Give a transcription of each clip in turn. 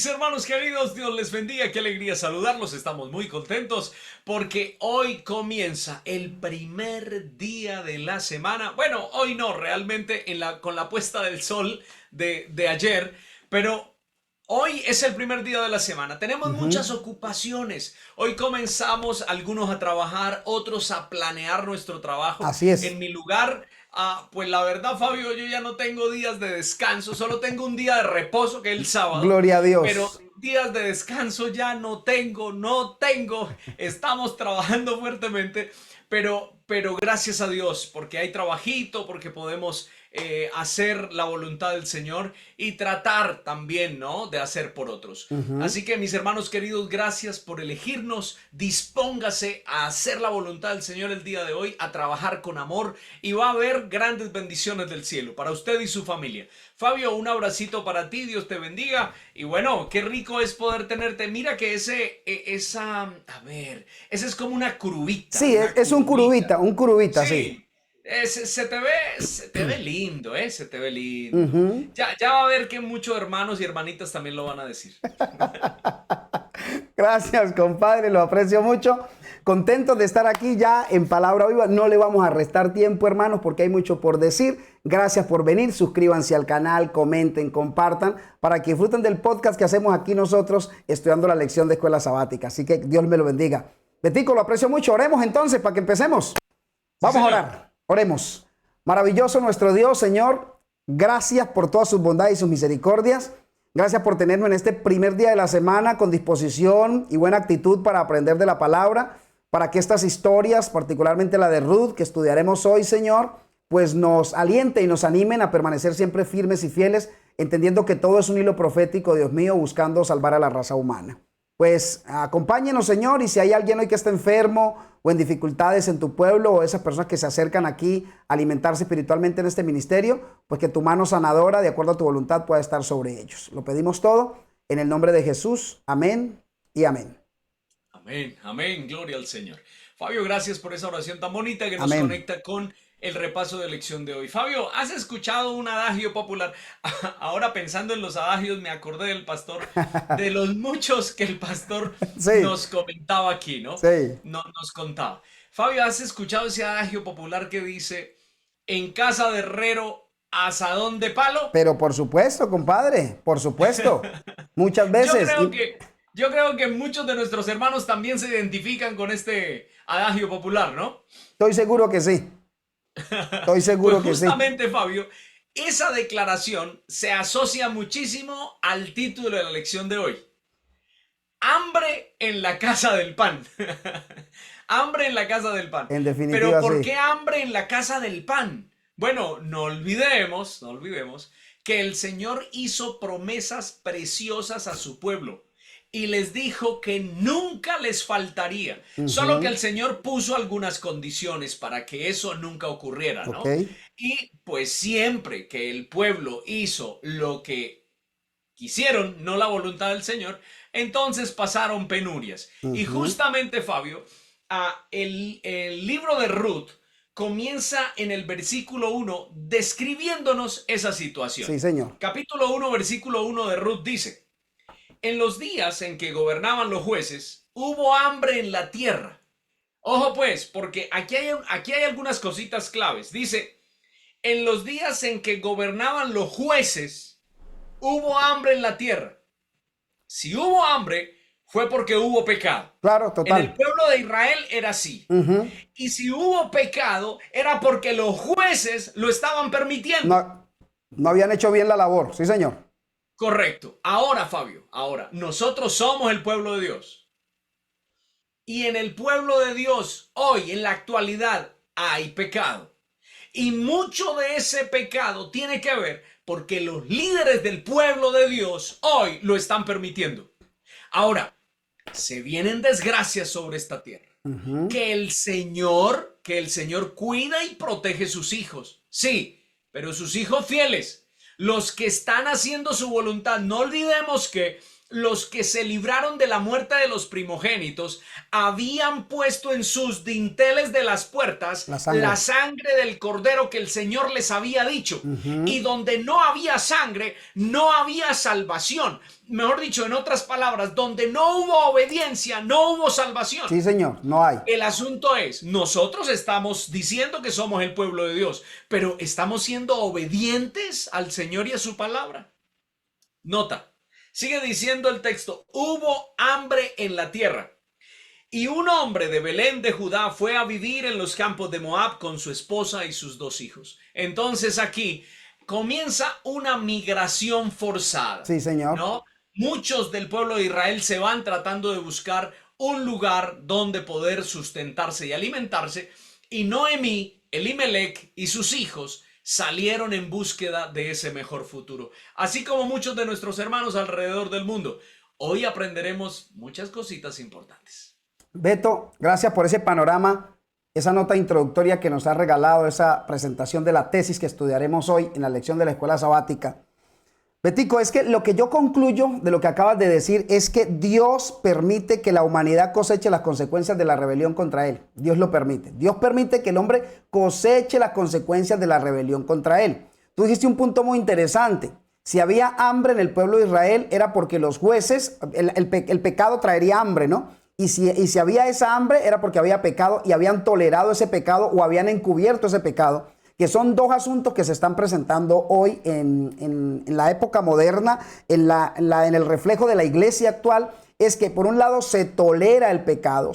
hermanos queridos, Dios les bendiga, qué alegría saludarlos, estamos muy contentos porque hoy comienza el primer día de la semana. Bueno, hoy no, realmente con la puesta del sol de ayer, pero hoy es el primer día de la semana. Tenemos muchas Ujú. ocupaciones. Hoy comenzamos algunos a trabajar, otros a planear nuestro trabajo. Así es. En mi lugar, pues la verdad, Fabio, yo ya no tengo días de descanso, solo tengo un día de reposo que es el sábado, Gloria a pero Dios. días de descanso ya no tengo. Estamos trabajando fuertemente, pero gracias a Dios, porque hay trabajito, porque podemos hacer la voluntad del Señor y tratar también, ¿no? De hacer por otros. Ujú. Así que mis hermanos queridos, gracias por elegirnos. Dispóngase a hacer la voluntad del Señor el día de hoy, a trabajar con amor y va a haber grandes bendiciones del cielo para usted y su familia. Fabio, un abracito para ti, Dios te bendiga. Y bueno, qué rico es poder tenerte. Mira que ese es como una curvita, Sí, una es curvita. un curubita, sí. Sí, se te ve lindo, se te ve lindo. Ujú. Ya va a ver que muchos hermanos y hermanitas también lo van a decir. Gracias, compadre, lo aprecio mucho. Contento de estar aquí ya en Palabra Viva. No le vamos a restar tiempo, hermanos, porque hay mucho por decir. Gracias por venir. Suscríbanse al canal, comenten, compartan, para que disfruten del podcast que hacemos aquí nosotros estudiando la lección de escuela sabática. Así que Dios me lo bendiga. Betico, lo aprecio mucho. Oremos entonces para que empecemos. Sí, Vamos a señor. orar. Oremos. Maravilloso nuestro Dios, Señor. Gracias por todas sus bondades y sus misericordias. Gracias por tenernos en este primer día de la semana con disposición y buena actitud para aprender de la palabra, para que estas historias, particularmente la de Ruth, que estudiaremos hoy, Señor, pues nos aliente y nos animen a permanecer siempre firmes y fieles, entendiendo que todo es un hilo profético, Dios mío, buscando salvar a la raza humana. Pues acompáñenos, Señor, y si hay alguien hoy que está enfermo o en dificultades en tu pueblo o esas personas que se acercan aquí a alimentarse espiritualmente en este ministerio, pues que tu mano sanadora, de acuerdo a tu voluntad, pueda estar sobre ellos. Lo pedimos todo en el nombre de Jesús. Amén y amén. Amén, amén, gloria al Señor. Fabio, gracias por esa oración tan bonita que nos Amén. conecta con el repaso de lección de hoy. Fabio, ¿has escuchado un adagio popular? Ahora pensando en los adagios me acordé del pastor, de los muchos que el pastor Sí, nos comentaba aquí, ¿no? sí. Nos contaba. Fabio, ¿has escuchado ese adagio popular que dice, en casa de herrero, asadón de palo? Pero por supuesto, compadre, por supuesto. Muchas Yo veces. creo que, yo creo que muchos de nuestros hermanos también se identifican con este adagio popular, ¿no? Estoy seguro que sí. Estoy Pues seguro que sí. justamente, Fabio, esa declaración se asocia muchísimo al título de la lección de hoy. Hambre en la casa del pan. Hambre en la casa del pan. En Pero definitiva, ¿por sí. qué hambre en la casa del pan? Bueno, no olvidemos que el Señor hizo promesas preciosas a su pueblo y les dijo que nunca les faltaría. Solo que Ujú. el Señor puso algunas condiciones para que eso nunca ocurriera, Ok. ¿no? Y pues siempre que el pueblo hizo lo que quisieron, no la voluntad del Señor, entonces pasaron penurias. Y Ujú. justamente, Fabio, el libro de Ruth comienza en el versículo 1 describiéndonos esa Sí, situación. señor. Capítulo 1, versículo 1 de Ruth dice, en los días en que gobernaban los jueces, hubo hambre en la tierra. Ojo pues, porque aquí hay algunas cositas claves. Dice, en los días en que gobernaban los jueces, hubo hambre en la tierra. Si hubo hambre, fue porque hubo pecado. Claro, En el total. pueblo de Israel era así. Ujú. Y si hubo pecado, era porque los jueces lo estaban permitiendo. No, no habían hecho bien la labor. Sí, señor. Correcto. Ahora, Fabio, ahora, nosotros somos el pueblo de Dios. Y en el pueblo de Dios, hoy, en la actualidad, hay pecado. Y mucho de ese pecado tiene que ver porque los líderes del pueblo de Dios hoy lo están permitiendo. Ahora, se vienen desgracias sobre esta tierra. Ujú. Que el Señor cuida y protege sus hijos. Sí, pero sus hijos fieles, los que están haciendo su voluntad, no olvidemos que los que se libraron de la muerte de los primogénitos habían puesto en sus dinteles de las puertas la sangre del cordero que el Señor les había dicho. Y donde no había sangre, no había salvación. Mejor dicho, en otras palabras, donde no hubo obediencia, no hubo salvación. Sí, Señor, no hay. El asunto es, nosotros estamos diciendo que somos el pueblo de Dios, pero ¿estamos siendo obedientes al Señor y a su palabra? Nota. Sigue diciendo el texto, hubo hambre en la tierra y un hombre de Belén de Judá fue a vivir en los campos de Moab con su esposa y sus 2 hijos. Entonces aquí comienza una migración forzada. Sí, Señor. ¿No? Muchos del pueblo de Israel se van tratando de buscar un lugar donde poder sustentarse y alimentarse, y Noemí, Elimelec y sus hijos salieron en búsqueda de ese mejor futuro, así como muchos de nuestros hermanos alrededor del mundo. Hoy aprenderemos muchas cositas importantes. Beto, gracias por ese panorama, esa nota introductoria que nos ha regalado, esa presentación de la tesis que estudiaremos hoy en la lección de la escuela sabática. Betico, es que lo que yo concluyo de lo que acabas de decir es que Dios permite que la humanidad coseche las consecuencias de la rebelión contra Él. Dios lo permite. Dios permite que el hombre coseche las consecuencias de la rebelión contra Él. Tú dijiste un punto muy interesante. Si había hambre en el pueblo de Israel era porque los jueces, el pecado traería hambre, ¿no? Y si había esa hambre era porque había pecado y habían tolerado ese pecado o habían encubierto ese pecado, que son 2 asuntos que se están presentando hoy en la época moderna, en el reflejo de la iglesia actual. Es que por un lado se tolera el pecado,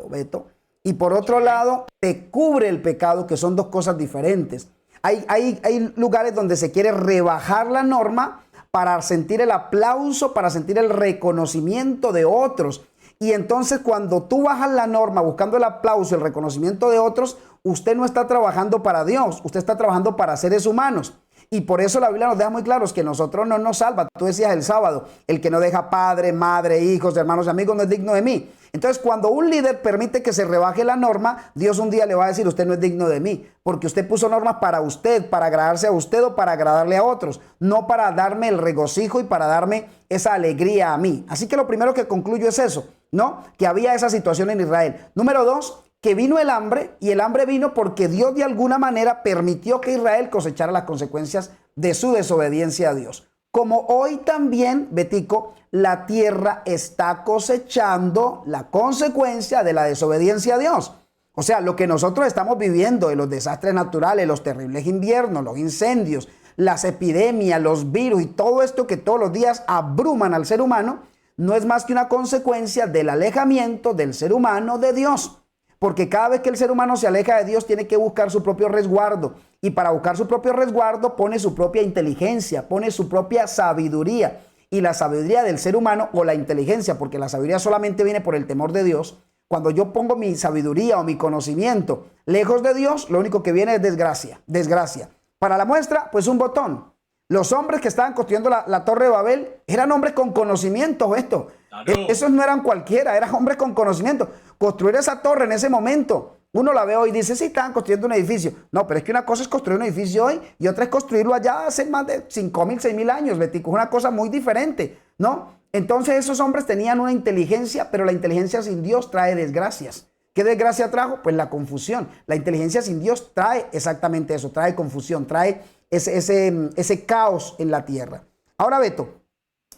Beto, y por otro lado se cubre el pecado, que son 2 cosas diferentes. Hay lugares donde se quiere rebajar la norma para sentir el aplauso, para sentir el reconocimiento de otros. Y entonces cuando tú bajas la norma buscando el aplauso, el reconocimiento de otros, usted no está trabajando para Dios, usted está trabajando para seres humanos. Y por eso la Biblia nos deja muy claro que nosotros no nos salva. Tú decías el sábado, el que no deja padre, madre, hijos, hermanos y amigos no es digno de mí. Entonces cuando un líder permite que se rebaje la norma, Dios un día le va a decir, usted no es digno de mí, porque usted puso normas para usted, para agradarse a usted o para agradarle a otros, no para darme el regocijo y para darme esa alegría a mí. Así que lo primero que concluyo es eso, ¿no? Que había esa situación en Israel. Número 2, que vino el hambre, y el hambre vino porque Dios de alguna manera permitió que Israel cosechara las consecuencias de su desobediencia a Dios. Como hoy también, Betico, la tierra está cosechando la consecuencia de la desobediencia a Dios. O sea, lo que nosotros estamos viviendo de los desastres naturales, los terribles inviernos, los incendios, las epidemias, los virus y todo esto que todos los días abruman al ser humano, no es más que una consecuencia del alejamiento del ser humano de Dios. Porque cada vez que el ser humano se aleja de Dios tiene que buscar su propio resguardo. Y para buscar su propio resguardo pone su propia inteligencia, pone su propia sabiduría. Y la sabiduría del ser humano, o la inteligencia, porque la sabiduría solamente viene por el temor de Dios. Cuando yo pongo mi sabiduría o mi conocimiento lejos de Dios, lo único que viene es desgracia, desgracia. Para la muestra, pues un botón. Los hombres que estaban construyendo la Torre de Babel eran hombres con conocimiento, esto. Claro. Esos no eran cualquiera, eran hombres con conocimiento. Construir esa torre en ese momento, uno la ve hoy y dice, sí, estaban construyendo un edificio. No, pero es que una cosa es construir un edificio hoy y otra es construirlo allá hace más de 5.000, 6.000 años, Betico. Es una cosa muy diferente, ¿no? Entonces esos hombres tenían una inteligencia, pero la inteligencia sin Dios trae desgracias. ¿Qué desgracia trajo? Pues la confusión. La inteligencia sin Dios trae exactamente eso, trae confusión, trae ese caos en la tierra. Ahora, Beto,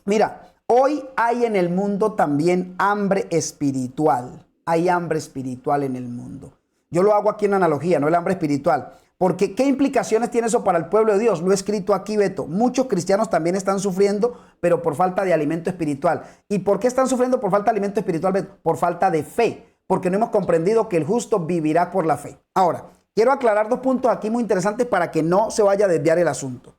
mira, hoy hay en el mundo también hambre espiritual. Hay hambre espiritual en el mundo. Yo lo hago aquí en analogía, no el hambre espiritual. Porque ¿qué implicaciones tiene eso para el pueblo de Dios? Lo he escrito aquí, Beto. Muchos cristianos también están sufriendo, pero por falta de alimento espiritual. ¿Y por qué están sufriendo por falta de alimento espiritual, Beto? Por falta de fe. Porque no hemos comprendido que el justo vivirá por la fe. Ahora, quiero aclarar 2 puntos aquí muy interesantes para que no se vaya a desviar el asunto.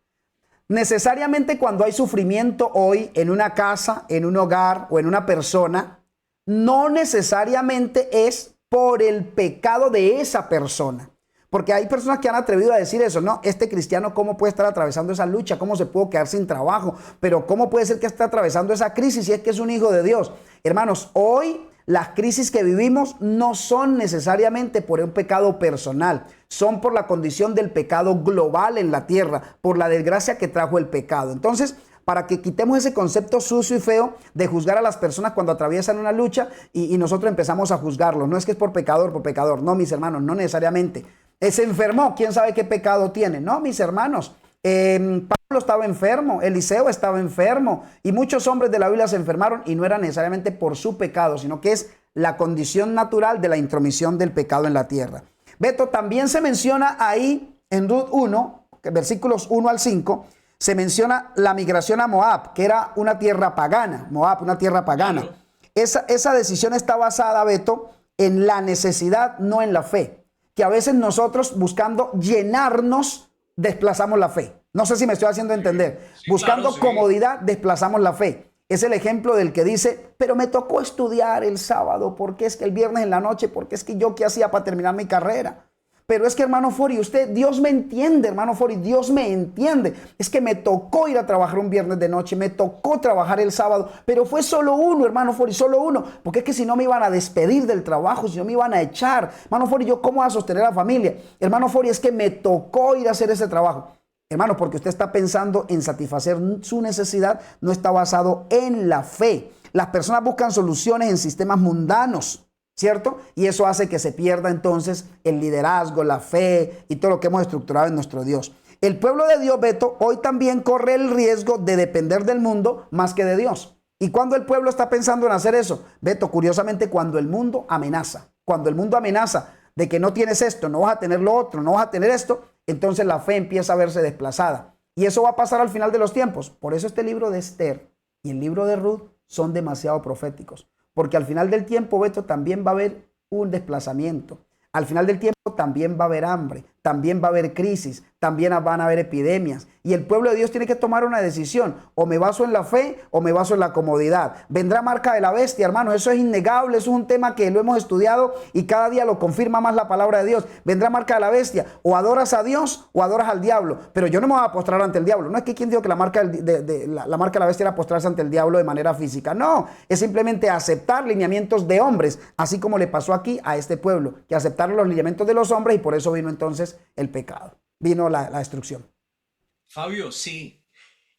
Necesariamente cuando hay sufrimiento hoy en una casa, en un hogar o en una persona, no necesariamente es por el pecado de esa persona. Porque hay personas que han atrevido a decir eso, no, este cristiano cómo puede estar atravesando esa lucha, cómo se puede quedar sin trabajo, pero cómo puede ser que esté atravesando esa crisis si es que es un hijo de Dios. Hermanos, hoy las crisis que vivimos no son necesariamente por un pecado personal, son por la condición del pecado global en la tierra, por la desgracia que trajo el pecado. Entonces, para que quitemos ese concepto sucio y feo de juzgar a las personas cuando atraviesan una lucha y nosotros empezamos a juzgarlos. No es que es por pecador. No, mis hermanos, no necesariamente. Se enfermó, quién sabe qué pecado tiene. No, mis hermanos. Pablo estaba enfermo, Eliseo estaba enfermo y muchos hombres de la Biblia se enfermaron y no era necesariamente por su pecado, sino que es la condición natural de la intromisión del pecado en la tierra. Beto, también se menciona ahí en Ruth 1, versículos 1 al 5, se menciona la migración a Moab, que era una tierra pagana, Moab, una tierra pagana. Esa decisión está basada, Beto, en la necesidad, no en la fe, que a veces nosotros buscando llenarnos desplazamos la fe. No sé si me estoy haciendo entender. Sí, buscando claro, sí. Comodidad, desplazamos la fe. Es el ejemplo del que dice, pero me tocó estudiar el sábado, porque es que el viernes en la noche, porque es que yo qué hacía para terminar mi carrera. Pero es que, hermano Fori, Dios me entiende, hermano Fori, Dios me entiende. Es que me tocó ir a trabajar un viernes de noche, me tocó trabajar el sábado, pero fue solo uno, hermano Fori, solo uno. Porque es que si no me iban a despedir del trabajo, si no me iban a echar. Hermano Fori, ¿yo cómo voy a sostener a la familia? Hermano Fori, es que me tocó ir a hacer ese trabajo. Hermano, porque usted está pensando en satisfacer su necesidad, no está basado en la fe. Las personas buscan soluciones en sistemas mundanos, ¿cierto? Y eso hace que se pierda entonces el liderazgo, la fe y todo lo que hemos estructurado en nuestro Dios. El pueblo de Dios, Beto, hoy también corre el riesgo de depender del mundo más que de Dios. ¿Y cuando el pueblo está pensando en hacer eso? Beto, curiosamente, cuando el mundo amenaza. Cuando el mundo amenaza de que no tienes esto, no vas a tener lo otro, no vas a tener esto, entonces la fe empieza a verse desplazada. Y eso va a pasar al final de los tiempos. Por eso este libro de Esther y el libro de Ruth son demasiado proféticos. Porque al final del tiempo, Beto, también va a haber un desplazamiento. Al final del tiempo también va a haber hambre, también va a haber crisis, también van a haber epidemias. Y el pueblo de Dios tiene que tomar una decisión. O me baso en la fe o me baso en la comodidad. Vendrá marca de la bestia, hermano. Eso es innegable. Eso es un tema que lo hemos estudiado y cada día lo confirma más la palabra de Dios. Vendrá marca de la bestia. O adoras a Dios o adoras al diablo. Pero yo no me voy a postrar ante el diablo. No es que quien dijo que la marca de la bestia era postrarse ante el diablo de manera física. No, es simplemente aceptar lineamientos de hombres. Así como le pasó aquí a este pueblo, que aceptaron los lineamientos de los hombres y por eso vino entonces el pecado. Vino la destrucción. Fabio, sí.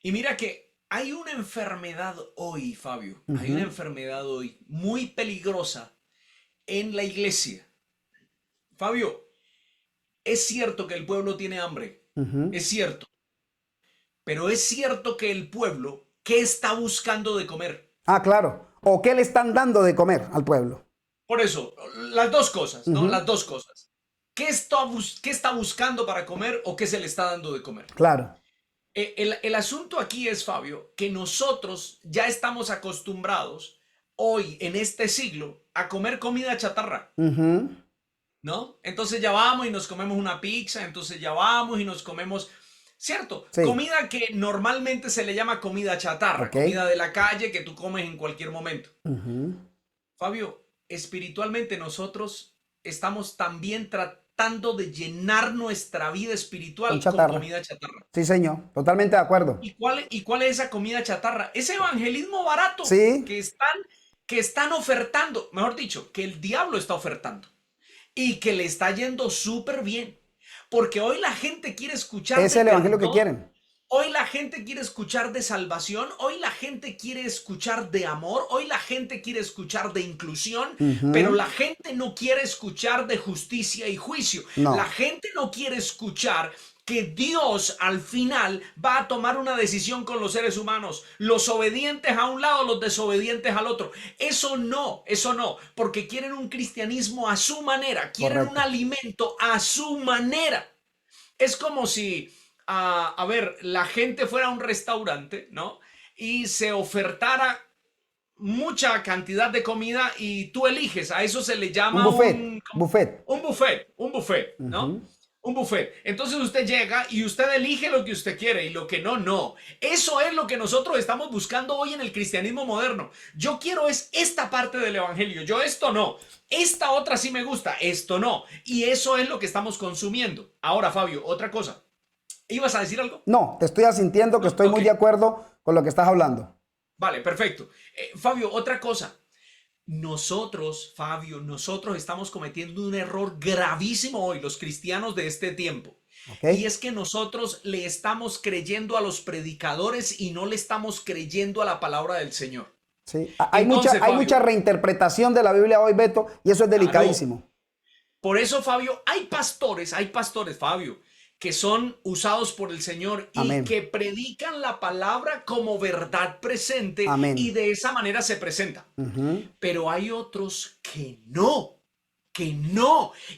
Y mira que hay una enfermedad hoy, Fabio. Hay una enfermedad hoy muy peligrosa en la iglesia. Fabio, es cierto que el pueblo tiene hambre. Es cierto. Pero es cierto que el pueblo, ¿qué está buscando de comer? Ah, claro. ¿O qué le están dando de comer al pueblo? Por eso, las dos cosas, ¿no? Las dos cosas. ¿Qué está buscando para comer o qué se le está dando de comer? Claro. El asunto aquí es, Fabio, que nosotros ya estamos acostumbrados hoy, en este siglo, a comer comida chatarra. ¿No? Entonces ya vamos y nos comemos una pizza, entonces ya vamos y nos comemos, ¿cierto? Sí. Comida que normalmente se le llama comida chatarra, comida de la calle que tú comes en cualquier momento. Fabio, espiritualmente nosotros estamos también tratando de llenar nuestra vida espiritual con comida chatarra. Sí, señor, totalmente de acuerdo. ¿Y cuál es esa comida chatarra? Ese evangelismo barato que están ofertando, mejor dicho, que el diablo está ofertando y que le está yendo súper bien. Porque hoy la gente quiere escuchar. Es el evangelio que quieren. Hoy la gente quiere escuchar de salvación, hoy la gente quiere escuchar de amor, hoy la gente quiere escuchar de inclusión, pero la gente no quiere escuchar de justicia y juicio. No. La gente no quiere escuchar que Dios al final va a tomar una decisión con los seres humanos, los obedientes a un lado, los desobedientes al otro. Eso no, porque quieren un cristianismo a su manera, quieren un alimento a su manera. Es como si... a ver, la gente fuera a un restaurante, ¿no? Y se ofertara mucha cantidad de comida y tú eliges, a eso se le llama un buffet, ¿no? Un buffet. Entonces usted llega y usted elige lo que usted quiere y lo que no, no. Eso es lo que nosotros estamos buscando hoy en el cristianismo moderno. Yo quiero esta parte del evangelio, yo esto no. Esta otra sí me gusta, esto no. Y eso es lo que estamos consumiendo. Ahora, Fabio, otra cosa. ¿Ibas a decir algo? No, te estoy asintiendo que estoy muy de acuerdo con lo que estás hablando. Vale, perfecto. Fabio, otra cosa. nosotros, Fabio, nosotros estamos cometiendo un error gravísimo hoy, los cristianos de este tiempo. ¿Ok? Y es que nosotros le estamos creyendo a los predicadores y no le estamos creyendo a la palabra del Señor. Sí. Entonces, Hay mucha Fabio, reinterpretación de la Biblia hoy, Beto, y eso es claro, delicadísimo. por eso, Fabio, hay pastores, Fabio, que son usados por el Señor y Amén. que predican la palabra como verdad presente y Amén. de esa manera se presenta. Ujú. Pero hay otros que no,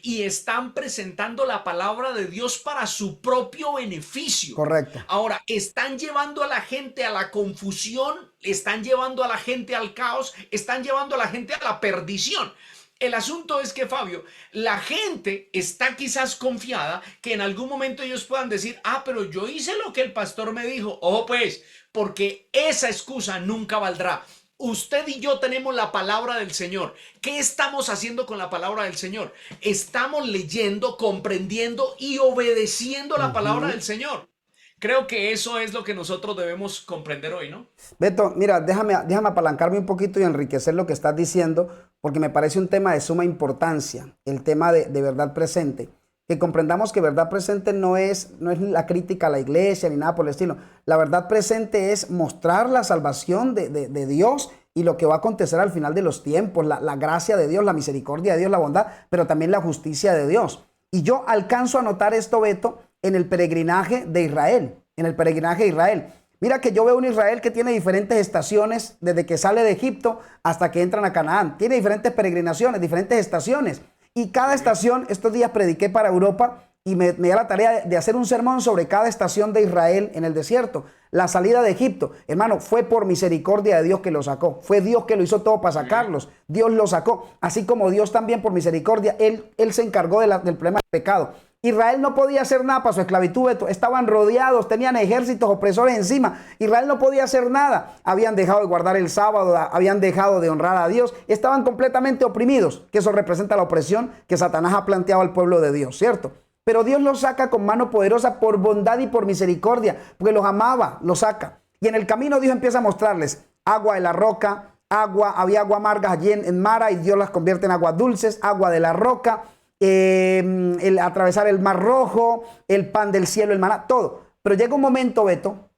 y están presentando la palabra de Dios para su propio beneficio. Correcto. Ahora, están llevando a la gente a la confusión, están llevando a la gente al caos, están llevando a la gente a la perdición. El asunto es que, Fabio, la gente está quizás confiada que en algún momento ellos puedan decir, ah, pero yo hice lo que el pastor me dijo. Ojo pues, porque esa excusa nunca valdrá. Usted y yo tenemos la palabra del Señor. ¿Qué estamos haciendo con la palabra del Señor? Estamos leyendo, comprendiendo y obedeciendo la palabra Ujú. del Señor. Creo que eso es lo que nosotros debemos comprender hoy, ¿no? Beto, mira, déjame apalancarme un poquito y enriquecer lo que estás diciendo, porque me parece un tema de suma importancia, el tema de verdad presente. Que comprendamos que verdad presente no es la crítica a la iglesia ni nada por el estilo. La verdad presente es mostrar la salvación de Dios y lo que va a acontecer al final de los tiempos, la gracia de Dios, la misericordia de Dios, la bondad, pero también la justicia de Dios. Y yo alcanzo a notar esto, Beto, en el peregrinaje de Israel, en el peregrinaje de Israel. Mira que yo veo un Israel que tiene diferentes estaciones desde que sale de Egipto hasta que entran a Canaán. Tiene diferentes peregrinaciones, diferentes estaciones. Y cada Sí. estación, estos días prediqué para Europa y me dio la tarea de hacer un sermón sobre cada estación de Israel en el desierto. La salida de Egipto, hermano, fue por misericordia de Dios que lo sacó. Fue Dios que lo hizo todo para Sí. sacarlos. Dios lo sacó. Así como Dios también por misericordia, Él se encargó del problema del pecado. Israel no podía hacer nada para su esclavitud, Beto. Estaban rodeados, tenían ejércitos opresores encima. Israel no podía hacer nada. Habían dejado de guardar el sábado, habían dejado de honrar a Dios. Estaban completamente oprimidos, que eso representa la opresión que Satanás ha planteado al pueblo de Dios, ¿cierto? Pero Dios los saca con mano poderosa por bondad y por misericordia, porque los amaba, los saca. Y en el camino Dios empieza a mostrarles agua de la roca, había agua amargas allí en Mara y Dios las convierte en aguas dulces, agua de la roca, el atravesar el mar rojo, el pan del cielo, el maná, todo. Pero llega un momento, Beto,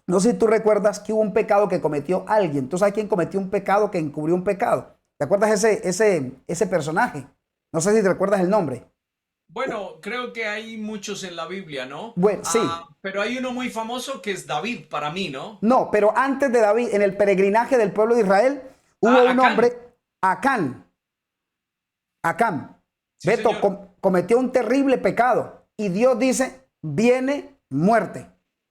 no sé si tú recuerdas que hubo un pecado que cometió alguien. ¿Tú sabes quién cometió un pecado que encubrió un pecado? ¿Te acuerdas ese personaje? No sé si te recuerdas el nombre. Bueno, creo que hay muchos en la Biblia, ¿no? Bueno, sí. Pero hay uno muy famoso que es David para mí, ¿no? No, pero antes de David, en el peregrinaje del pueblo de Israel, hubo un Acán. hombre, Acán. Acán. Sí, Beto señor. cometió un terrible pecado y Dios dice, viene muerte,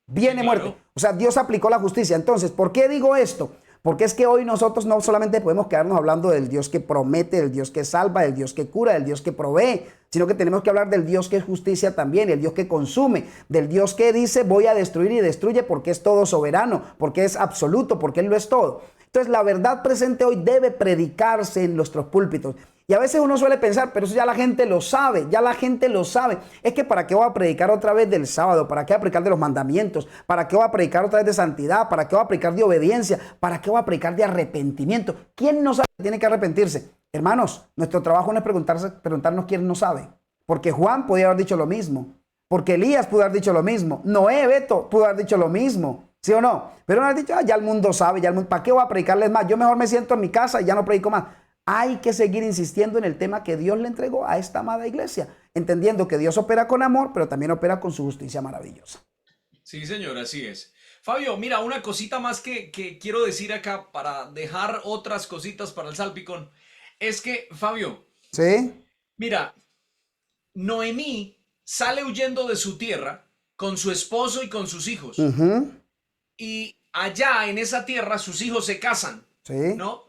Sí, viene muerte. claro. O sea, Dios aplicó la justicia. Entonces, ¿por qué digo esto? Porque es que hoy nosotros no solamente podemos quedarnos hablando del Dios que promete, del Dios que salva, del Dios que cura, del Dios que provee, sino que tenemos que hablar del Dios que es justicia también, el Dios que consume, del Dios que dice voy a destruir y destruye porque es todo soberano, porque es absoluto, porque Él lo es todo. Entonces la verdad presente hoy debe predicarse en nuestros púlpitos. Y a veces uno suele pensar, pero eso ya la gente lo sabe, ya la gente lo sabe. Es que ¿para qué voy a predicar otra vez del sábado? ¿Para qué voy a predicar de los mandamientos? ¿Para qué voy a predicar otra vez de santidad? ¿Para qué voy a predicar de obediencia? ¿Para qué voy a predicar de arrepentimiento? ¿Quién no sabe que tiene que arrepentirse? Hermanos, nuestro trabajo no es preguntarnos quién no sabe. Porque Juan podía haber dicho lo mismo. Porque Elías pudo haber dicho lo mismo. Noé, Beto, pudo haber dicho lo mismo. ¿Sí o no? Pero no has dicho, ya el mundo sabe, ¿para qué voy a predicarles más? Yo mejor me siento en mi casa y ya no predico más. Hay que seguir insistiendo en el tema que Dios le entregó a esta amada iglesia, entendiendo que Dios opera con amor, pero también opera con su justicia maravillosa. Sí, señor, así es. Fabio, mira, una cosita más que quiero decir acá para dejar otras cositas para el salpicón. Es que, Fabio, ¿Sí? mira, Noemí sale huyendo de su tierra con su esposo y con sus hijos. Ujú. Y allá en esa tierra sus hijos se casan, Sí. ¿no?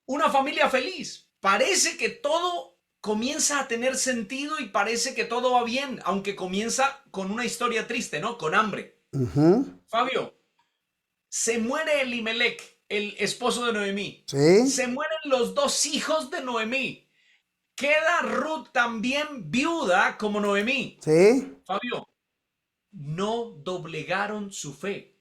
Una familia feliz. Parece que todo comienza a tener sentido y parece que todo va bien, aunque comienza con una historia triste, ¿no? Con hambre. Ujú. Fabio, se muere Elimelech, el esposo de Noemí. Sí. Se mueren los dos hijos de Noemí. Queda Ruth también viuda como Noemí. Sí. Fabio, no doblegaron su fe.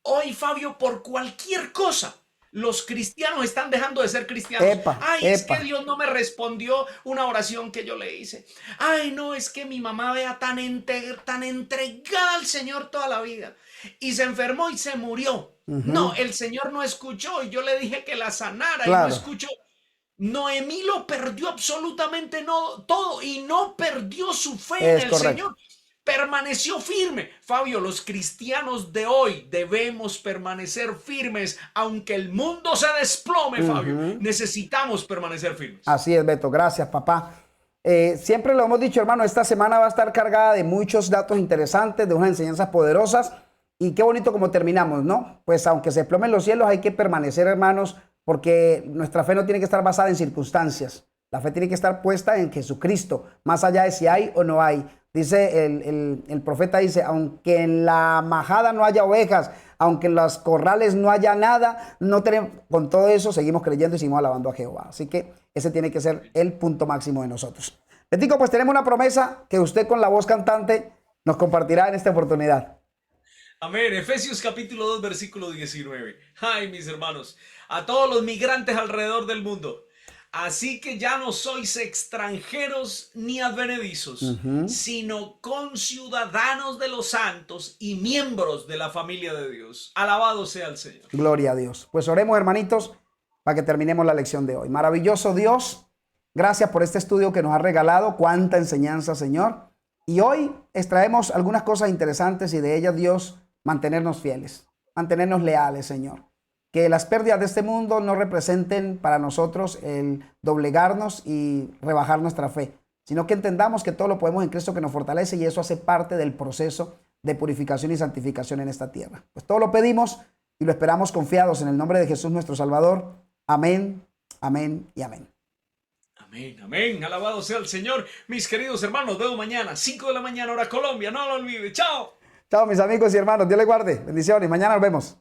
Hoy, Fabio, por cualquier cosa, Los cristianos están dejando de ser cristianos. Epa, Ay, es epa. que Dios no me respondió una oración que yo le hice. Ay, no, es que mi mamá vea tan entregada al Señor toda la vida. Y se enfermó y se murió. No, el Señor no escuchó y yo le dije que la sanara y no Claro, escuchó. Noemí lo perdió absolutamente no, todo y no perdió su fe en es el correcto. Señor. Permaneció firme. Fabio, los cristianos de hoy debemos permanecer firmes, aunque el mundo se desplome, Fabio. Necesitamos permanecer firmes. Así es, Beto. Gracias, papá. Siempre lo hemos dicho, hermano, esta semana va a estar cargada de muchos datos interesantes, de unas enseñanzas poderosas. Y qué bonito como terminamos, ¿no? Pues aunque se desplomen los cielos, hay que permanecer, hermanos, porque nuestra fe no tiene que estar basada en circunstancias. La fe tiene que estar puesta en Jesucristo, más allá de si hay o no hay. Dice el profeta, dice, aunque en la majada no haya ovejas, aunque en los corrales no haya nada, no tenemos, con todo eso seguimos creyendo y seguimos alabando a Jehová. Así que ese tiene que ser el punto máximo de nosotros. Betico, pues tenemos una promesa que usted con la voz cantante nos compartirá en esta oportunidad. Amén. Efesios capítulo 2, versículo 19. Ay, mis hermanos, a todos los migrantes alrededor del mundo. Así que ya no sois extranjeros ni advenedizos, sino conciudadanos de los santos y miembros de la familia de Dios. Alabado sea el Señor. Gloria a Dios. Pues oremos, hermanitos, para que terminemos la lección de hoy. Maravilloso Dios, gracias por este estudio que nos ha regalado. Cuánta enseñanza, Señor. Y hoy extraemos algunas cosas interesantes y de ellas, Dios, mantenernos fieles, mantenernos leales, Señor. Que las pérdidas de este mundo no representen para nosotros el doblegarnos y rebajar nuestra fe, sino que entendamos que todo lo podemos en Cristo que nos fortalece y eso hace parte del proceso de purificación y santificación en esta tierra. Pues todo lo pedimos y lo esperamos confiados en el nombre de Jesús nuestro Salvador. Amén, amén y amén. Amén, amén. Alabado sea el Señor. Mis queridos hermanos, veo mañana, 5 de la mañana, hora Colombia. No lo olvide. Chao. Chao, mis amigos y hermanos. Dios les guarde. Bendiciones. Mañana nos vemos.